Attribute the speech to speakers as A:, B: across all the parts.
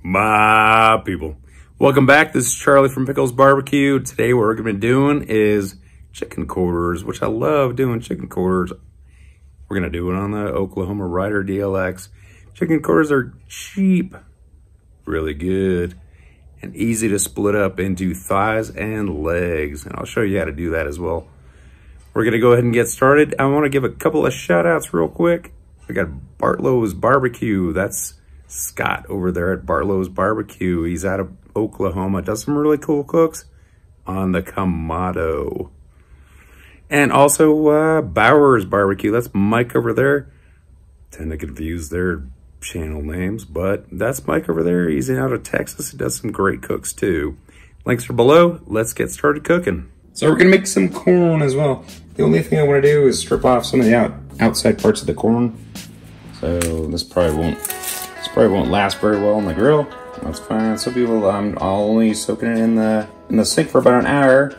A: My people, welcome back. This is Charlie from Pickles BBQ. Today what we're going to be doing is chicken quarters, which I love doing chicken quarters. We're going to do it on the Oklahoma Rider DLX. Chicken quarters are cheap, really good, and easy to split up into thighs and legs. And I'll show you how to do that as well. We're going to go ahead and get started. I want to give a couple of shout outs real quick. We got Bartlow's BBQ. That's Scott over there at Bartlow's BBQ. He's out of Oklahoma. Does some really cool cooks on the Kamodo. And also Bauer's BBQ. That's Mike over there. Tend to confuse their channel names, but that's Mike over there. He's out of Texas. He does some great cooks too. Links are below. Let's get started cooking. So we're gonna make some corn as well. The only thing I want to do is strip off some of the outside parts of the corn. So this probably won't last very well on the grill. That's fine. Some people, I'm only soaking it in the sink for about an hour.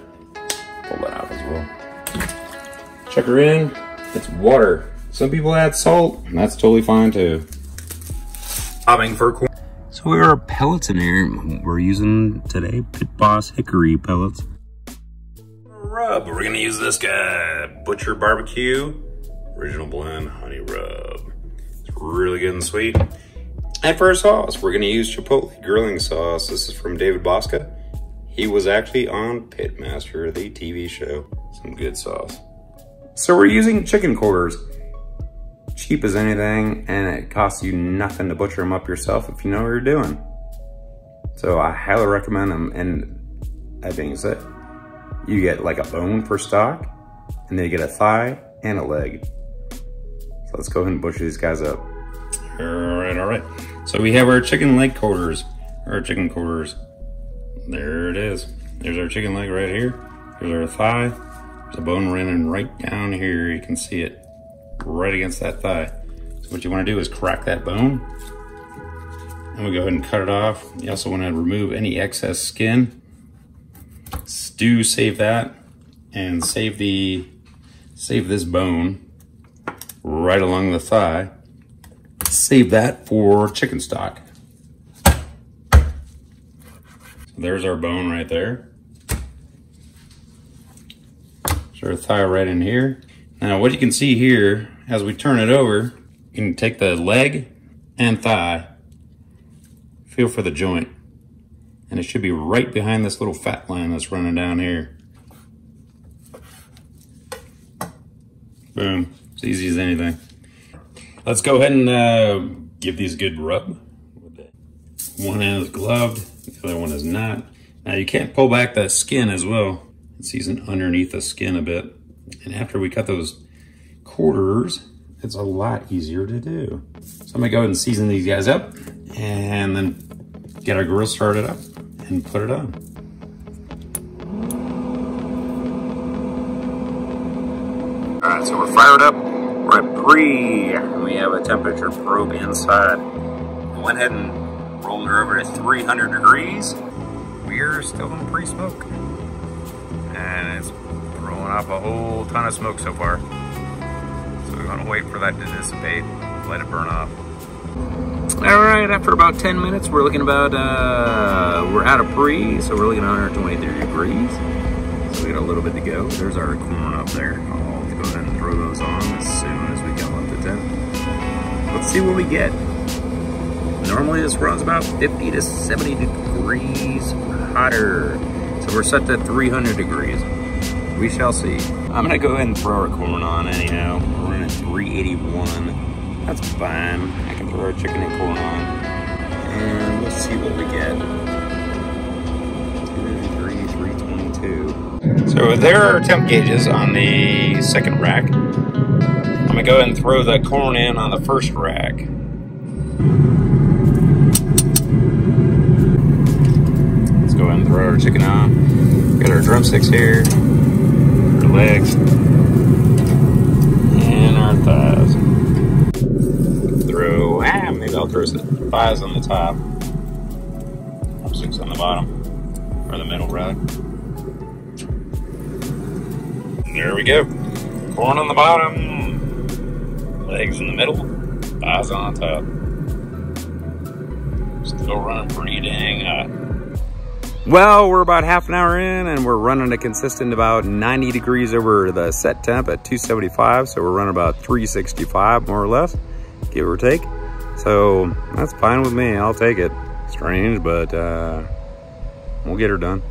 A: Pull that out as well. Check her in. It's water. Some people add salt, and that's totally fine too. Bobbing for corn. So we are pellets in here. We're using today Pit Boss hickory pellets. Rub. We're gonna use this guy, Butcher BBQ, original blend honey rub. It's really good and sweet. And for our sauce, we're gonna use Chipotle grilling sauce. This is from David Bosca. He was actually on Pitmaster, the TV show. Some good sauce. So we're using chicken quarters. Cheap as anything, and it costs you nothing to butcher them up yourself if you know what you're doing. So I highly recommend them. And that being said, you get like a bone for stock, and then you get a thigh and a leg. So let's go ahead and butcher these guys up. All right. So we have our chicken leg quarters, chicken quarters. There it is. There's our chicken leg right here. There's our thigh. There's a bone running right down here. You can see it right against that thigh. So what you want to do is crack that bone, and we go ahead and cut it off. You also want to remove any excess skin. Do save that, and save this bone right along the thigh. Save that for chicken stock. So there's our bone right there. There's our thigh right in here. Now what you can see here, as we turn it over, you can take the leg and thigh, feel for the joint, and it should be right behind this little fat line that's running down here. Boom, it's easy as anything. Let's go ahead and give these a good rub. One end is gloved, the other one is not. Now you can't pull back that skin as well. It's seasoned underneath the skin a bit. And after we cut those quarters, it's a lot easier to do. So I'm gonna go ahead and season these guys up and then get our grill started up and put it on. All right, so we're fired up. We're at pre, and we have a temperature probe inside. I went ahead and rolled her over to 300 degrees. We're still in pre-smoke. And it's throwing off a whole ton of smoke so far. So we're gonna wait for that to dissipate, let it burn off. All right, after about 10 minutes, we're looking about, we're out of pre, so we're looking at 123 degrees. So we got a little bit to go. There's our corn up there. I'll go ahead and throw those on as soon as we come up to 10. Let's see what we get. Normally this runs about 50 to 70 degrees hotter. So we're set to 300 degrees. We shall see. I'm gonna go ahead and throw our corn on anyhow. We're running 381. That's fine. I can throw our chicken and corn on. And let's see what we get. 322. So there are temp gauges on the second rack. I'm gonna go ahead and throw the corn in on the first rack. Let's go ahead and throw our chicken on. Got our drumsticks here, our legs, and our thighs. Maybe I'll throw some thighs on the top, drumsticks on the bottom, or the middle rather. There we go. Corn on the bottom, legs in the middle, thighs on top. Still running pretty dang hot. Well, we're about half an hour in and we're running a consistent about 90 degrees over the set temp at 275. So we're running about 365 more or less, give or take. So that's fine with me, I'll take it. Strange, but we'll get her done.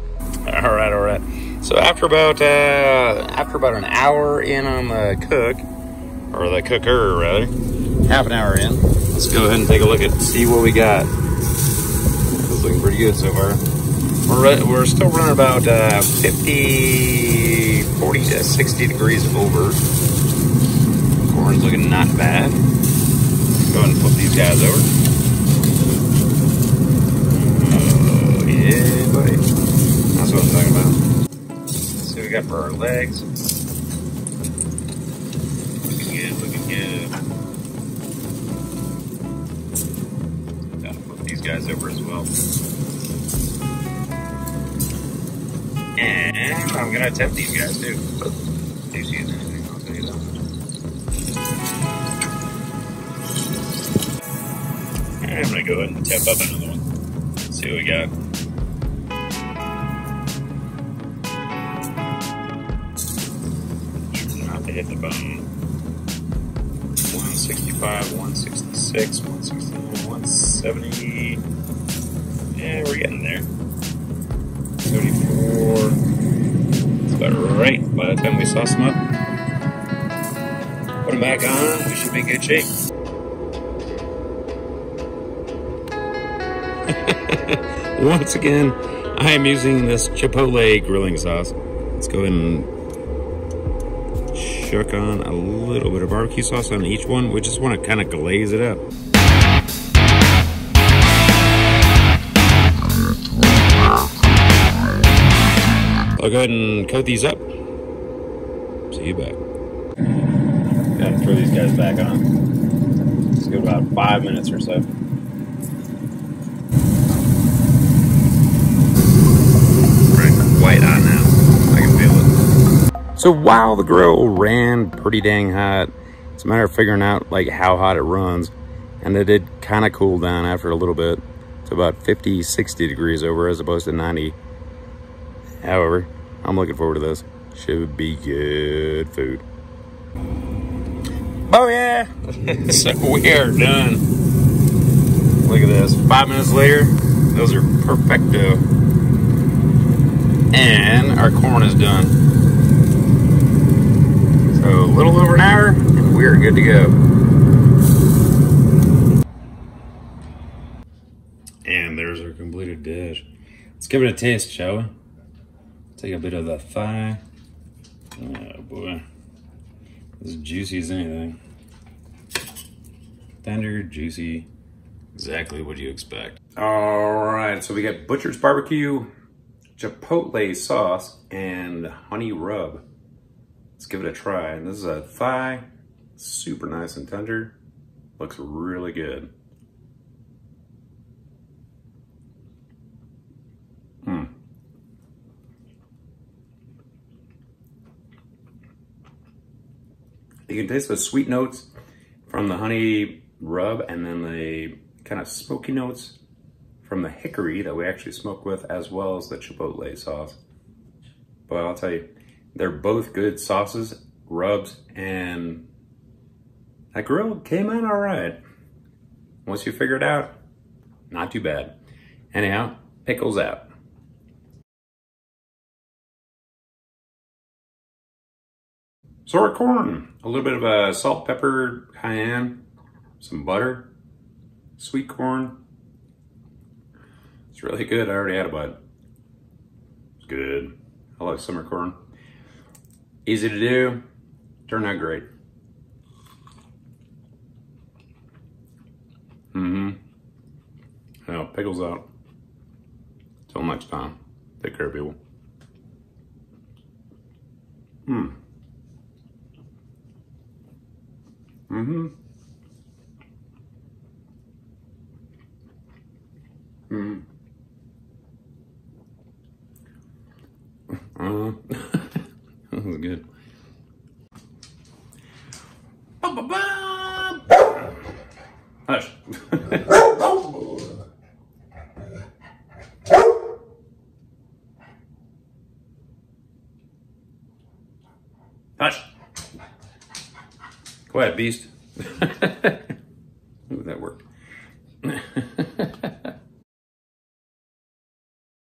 A: All right. So after about an hour in on the cook, or the cooker rather, half an hour in, let's go ahead and take a look at see what we got. It's looking pretty good so far. We're still running about 40 to 60 degrees over. Corn's looking not bad. Go ahead and flip these guys over. Oh yeah, buddy. That's what I'm talking about. Let's see what we got for our legs. Looking good. Gotta flip these guys over as well. And I'm gonna attempt these guys too. Do you see anything? I'll tell you that. And I'm gonna go ahead and attempt up another one. Let's see what we got. Not to hit the bone. 165, 166, 169, 170. Yeah, we're getting there. 74. That's about right by the time we sauce them up. Put them back on, we should be in good shape. Once again, I am using this Chipotle grilling sauce. Let's go ahead and chuck on a little bit of barbecue sauce on each one. We just want to kind of glaze it up. I'll go ahead and coat these up. See you back. Gotta throw these guys back on. Let's go about 5 minutes or so. Quite hot now. I can feel it. So while the grill ran pretty dang hot, it's a matter of figuring out like how hot it runs. And it did kind of cool down after a little bit to about 50, 60 degrees over as opposed to 90. However, I'm looking forward to this. Should be good food. Oh yeah! So we are done. Look at this. 5 minutes later, those are perfecto. And our corn is done. So a little over an hour, and we're good to go. And there's our completed dish. Let's give it a taste, shall we? Take a bit of the thigh. Oh boy. As juicy as anything. Tender, juicy, exactly what you expect. All right, so we got Butcher's BBQ, Chipotle sauce, and honey rub. Let's give it a try. And this is a thigh, super nice and tender. Looks really good. You can taste the sweet notes from the honey rub and then the kind of smoky notes from the hickory that we actually smoke with, as well as the Chipotle sauce. But I'll tell you, they're both good sauces, rubs, and that grill came out all right. Once you figure it out, not too bad. Anyhow, Pickles out. So our corn, a little bit of a salt, pepper, cayenne, some butter, sweet corn. It's really good. I already had a bite. It's good. I like summer corn. Easy to do. Turned out great. Well, Pickles out. Till next time. Take care, people. That was good. Hush. Hush. Go ahead, beast. Ooh, that worked.